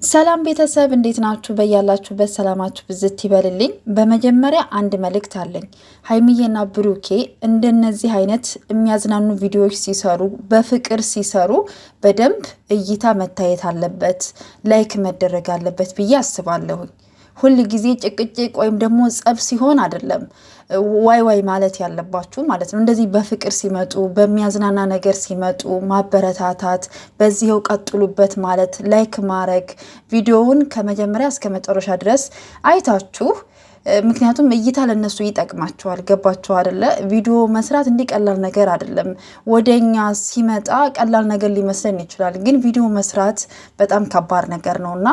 ሰላም ቤተሰብ እንዴት ናችሁ? በያላችሁበት ሰላማችሁ ብዝት ይበልልኝ። በመጀመሪያ አንድ መልእክት አለኝ። ሀይሚዬና ብሩኬ እንደነዚህ አይነት የሚያዝናኑ ቪዲዮዎች ሲሰሩ፣ በፍቅር ሲሰሩ በደንብ እይታ መታየት አለበት፣ ላይክ መደረግ አለበት ብዬ አስባለሁኝ። ሁል ጊዜ ጭቅጭቅ ወይም ደግሞ ጸብ ሲሆን አይደለም ዋይ ዋይ ማለት ያለባችሁ ማለት ነው። እንደዚህ በፍቅር ሲመጡ፣ በሚያዝናና ነገር ሲመጡ ማበረታታት፣ በዚህው ቀጥሉበት ማለት፣ ላይክ ማድረግ፣ ቪዲዮውን ከመጀመሪያ እስከ መጨረሻ ድረስ አይታችሁ ምክንያቱም እይታ ለነሱ ይጠቅማቸዋል። ገባቸው አይደለ? ቪዲዮ መስራት እንዲቀላል ነገር አይደለም። ወደኛ ሲመጣ ቀላል ነገር ሊመስለን ይችላል፣ ግን ቪዲዮ መስራት በጣም ከባድ ነገር ነውና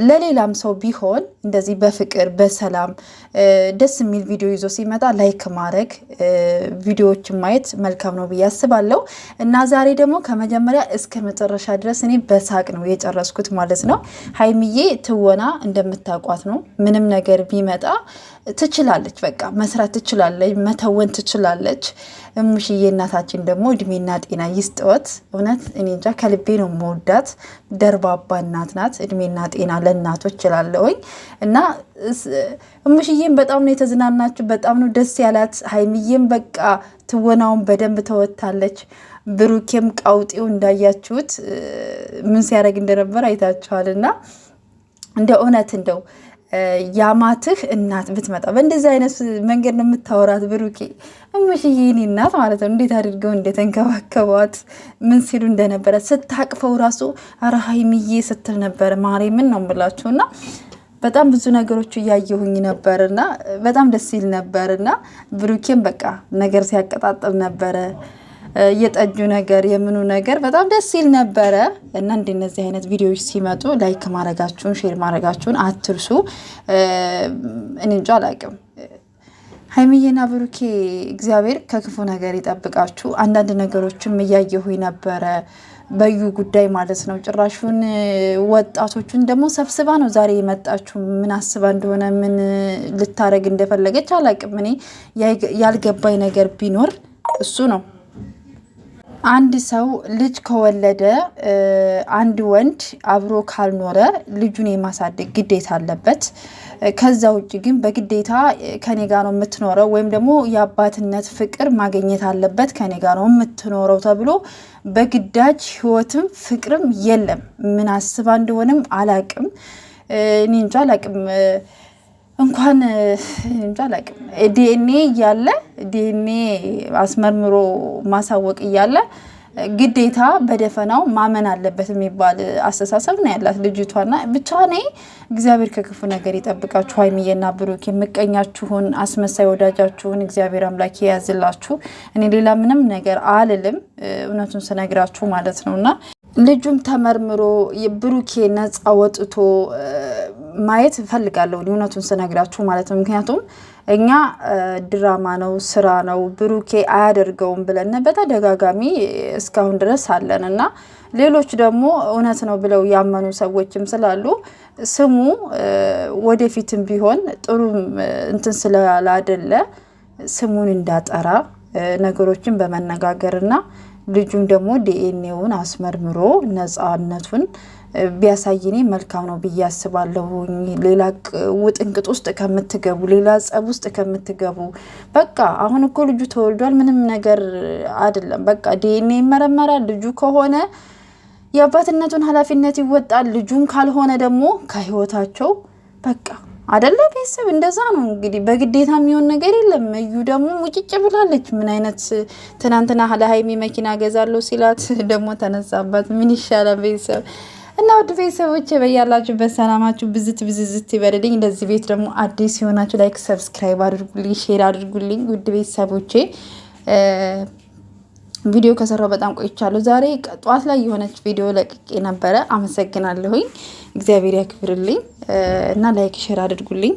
ለሌላም ሰው ቢሆን እንደዚህ በፍቅር በሰላም ደስ የሚል ቪዲዮ ይዞ ሲመጣ ላይክ ማድረግ፣ ቪዲዮዎችን ማየት መልካም ነው ብዬ አስባለሁ። እና ዛሬ ደግሞ ከመጀመሪያ እስከ መጨረሻ ድረስ እኔ በሳቅ ነው የጨረስኩት ማለት ነው። ሀይሚዬ ትወና እንደምታውቋት ነው። ምንም ነገር ቢመጣ ትችላለች፣ በቃ መስራት ትችላለች፣ መተወን ትችላለች። እሙሽዬ እናታችን ደግሞ እድሜና ጤና ይስጠወት። እውነት እኔ እንጃ ከልቤ ነው መወዳት። ደርባባ እናት ናት። እድሜና ጤና ለእናቶች እላለሁኝ። እና እሙሽዬም በጣም ነው የተዝናናችሁ፣ በጣም ነው ደስ ያላት። ሀይሚዬም በቃ ትወናውን በደንብ ተወታለች። ብሩኬም ቃውጤው እንዳያችሁት ምን ሲያደርግ እንደነበር አይታችኋል። እና እንደ እውነት እንደው ያማትህ እናት ብትመጣ በእንደዚህ አይነት መንገድ ነው የምታወራት። ብሩኬ እሙሽዬ የኔ እናት ማለት ነው። እንዴት አድርገው እንደተንከባከቧት ምን ሲሉ እንደነበረ ስታቅፈው ራሱ ኧረ ሀይሚዬ ስትል ነበረ። ማርያምን ነው የምላችሁና በጣም ብዙ ነገሮች እያየሁኝ ነበርና በጣም ደስ ይል ነበርና ብሩኬም በቃ ነገር ሲያቀጣጥል ነበረ። የጠጁ ነገር የምኑ ነገር በጣም ደስ ይል ነበረ። እና እንደነዚህ አይነት ቪዲዮዎች ሲመጡ ላይክ ማድረጋችሁን ሼር ማድረጋችሁን አትርሱ። እኔ እንጃ አላቅም። ሀይሚዬና ብሩኬ እግዚአብሔር ከክፉ ነገር ይጠብቃችሁ። አንዳንድ ነገሮችም እያየሁኝ ነበረ በዩ ጉዳይ ማለት ነው። ጭራሹን ወጣቶቹን ደግሞ ሰብስባ ነው ዛሬ የመጣችሁ። ምን አስባ እንደሆነ ምን ልታረግ እንደፈለገች አላቅም። እኔ ያልገባኝ ነገር ቢኖር እሱ ነው። አንድ ሰው ልጅ ከወለደ አንድ ወንድ አብሮ ካልኖረ ልጁን የማሳደግ ግዴታ አለበት። ከዛ ውጭ ግን በግዴታ ከኔ ጋር ነው የምትኖረው ወይም ደግሞ የአባትነት ፍቅር ማግኘት አለበት ከኔ ጋር ነው የምትኖረው ተብሎ በግዳጅ ህይወትም ፍቅርም የለም። ምን አስባ እንደሆነም አላቅም። እኔ እንጃ አላቅም። እንኳን እንጃ አላቅም። ዲኤንኤ እያለ ዲኤንኤ አስመርምሮ ማሳወቅ እያለ ግዴታ በደፈናው ማመን አለበት የሚባል አስተሳሰብ ነው ያላት ልጅቷና ብቻ እኔ እግዚአብሔር ከክፉ ነገር ይጠብቃችሁ። ሀይሚዬና ብሩክ የምቀኛችሁን አስመሳይ ወዳጃችሁን እግዚአብሔር አምላክ የያዝላችሁ። እኔ ሌላ ምንም ነገር አልልም፣ እውነቱን ስነግራችሁ ማለት ነውና ልጁም ተመርምሮ ብሩኬ ነፃ ወጥቶ ማየት እፈልጋለሁ እውነቱን ስነግራችሁ ማለት ነው። ምክንያቱም እኛ ድራማ ነው ስራ ነው ብሩኬ አያደርገውም ብለን በተደጋጋሚ እስካሁን ድረስ አለን እና ሌሎች ደግሞ እውነት ነው ብለው ያመኑ ሰዎችም ስላሉ ስሙ ወደፊትም ቢሆን ጥሩ እንትን ስላላደለ ስሙን እንዳጠራ ነገሮችን በመነጋገርና ልጁም ደግሞ ዲኤንኤውን አስመርምሮ ነፃነቱን ቢያሳይኔ መልካም ነው ብዬ አስባለሁ። ሌላ ውጥንቅጥ ውስጥ ከምትገቡ፣ ሌላ ጸብ ውስጥ ከምትገቡ በቃ አሁን እኮ ልጁ ተወልዷል፣ ምንም ነገር አይደለም። በቃ ዲኤንኤ ይመረመራል። ልጁ ከሆነ የአባትነቱን ኃላፊነት ይወጣል። ልጁም ካልሆነ ደግሞ ከህይወታቸው በቃ አደለ ቤተሰብ እንደዛ ነው እንግዲህ። በግዴታ የሚሆን ነገር የለም። እዩ ደግሞ ሙጭጭ ብላለች። ምን አይነት ትናንትና ለሀይሚ መኪና ገዛለሁ ሲላት ደግሞ ተነሳባት። ምን ይሻላል ቤተሰብ? እና ውድ ቤተሰቦቼ በያላችሁበት ሰላማችሁ ብዝት ይበልልኝ። እንደዚህ ቤት ደግሞ አዲስ የሆናችሁ ላይክ ሰብስክራይብ አድርጉልኝ፣ ሼር አድርጉልኝ። ውድ ቤተሰቦቼ ቪዲዮ ከሰራው በጣም ቆይቻለሁ። ዛሬ ጠዋት ላይ የሆነች ቪዲዮ ለቅቄ ነበረ። አመሰግናለሁኝ። እግዚአብሔር ያክብርልኝ እና ላይክ ሼር አድርጉልኝ።